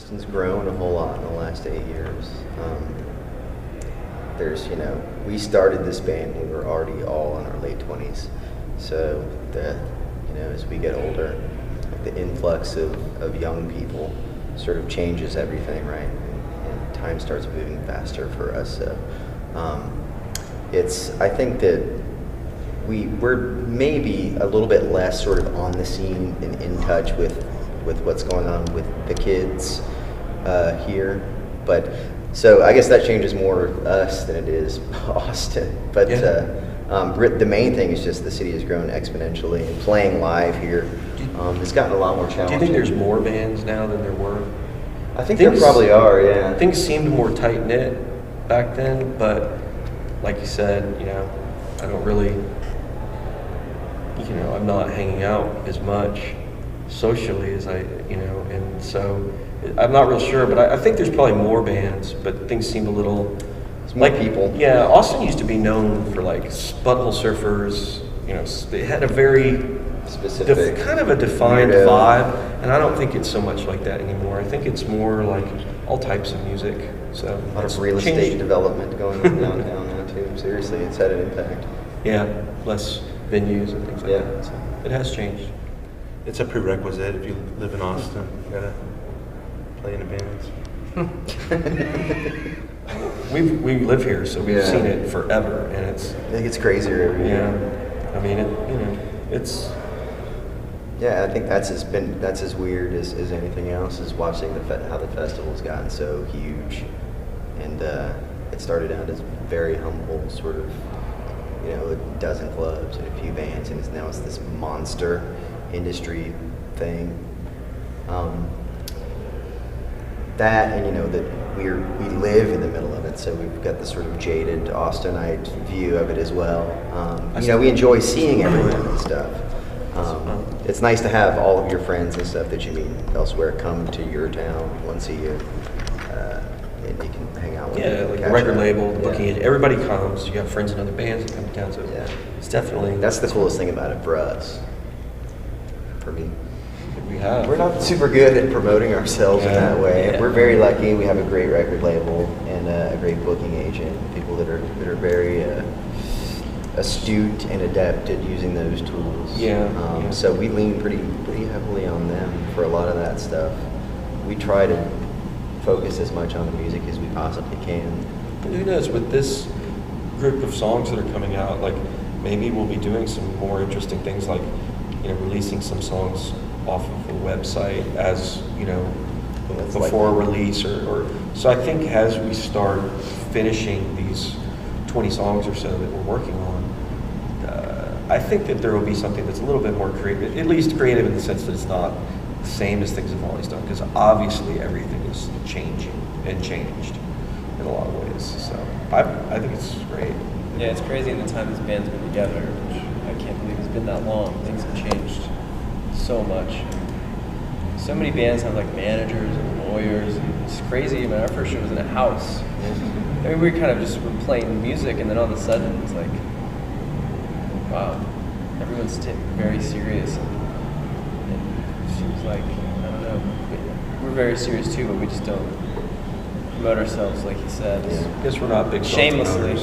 Austin's grown a whole lot in the last 8 years. We started this band when we were already all in our late 20s. So as we get older, the influx of young people sort of changes everything, right? And time starts moving faster for us. So I think that we're maybe a little bit less sort of on the scene and in touch with what's going on with the kids here. But so I guess that changes more us than it is Austin. But the main thing is just the city has grown exponentially, and playing live here has gotten a lot more challenging. Do you think there's more bands now than there were? I think there probably are, yeah. Things seemed more tight-knit back then, but like you said, I don't really, I'm not hanging out as much socially as and so I'm not real sure, but I think there's probably more bands, but things seem a little... It's more people. Yeah, Austin used to be known for like Butthole Surfers, they had a very... specific, kind of a defined vibe, and I don't think it's so much like that anymore. I think it's more like all types of music. So a lot of real estate development going on downtown now too. Seriously, it's had an impact. Yeah, less venues and things like that. So it has changed. It's a prerequisite if you live in Austin. You gotta play in the bands. We live here, so we've seen it forever, and it's... It gets crazier every year. I mean, it's... Yeah, I think that's as weird as anything else, is watching how the festival's gotten so huge. And it started out as very humble, sort of, a dozen clubs and a few bands, and now it's this monster industry thing. That, and that we live in the middle of it, so we've got this sort of jaded Austinite view of it as well. We enjoy seeing everyone and stuff. It's nice to have all of your friends and stuff that you meet elsewhere come to your town once a year, and you can hang out with them. Like the record label, the booking agent, everybody comes. You got friends in other bands that come to town, so it's definitely... That's the coolest thing about it for us, for me. We're not super good at promoting ourselves in that way. We're very lucky. We have a great record label and a great booking agent, people that are very astute and adept at using those tools. So we lean pretty heavily on them for a lot of that stuff. We try to focus as much on the music as we possibly can. And who knows, with this group of songs that are coming out, like maybe we'll be doing some more interesting things, like releasing some songs off of the website as before release, or so I think as we start finishing these 20 songs or so that we're working on, I think that there will be something that's a little bit more creative, at least creative in the sense that it's not the same as things have always done, because obviously everything is changing and changed in a lot of ways. So I think it's great. Yeah, it's crazy in the time this band's been together, which I can't believe it's been that long. Things have changed so much. So many bands have like managers and lawyers. It's crazy. Our first show was in a house. We were kind of just playing music, and then all of a sudden it's like, wow, everyone's very serious. And it seems like, I don't know, we're very serious too, but we just don't promote ourselves like he said. Guess we're not big shamelessly.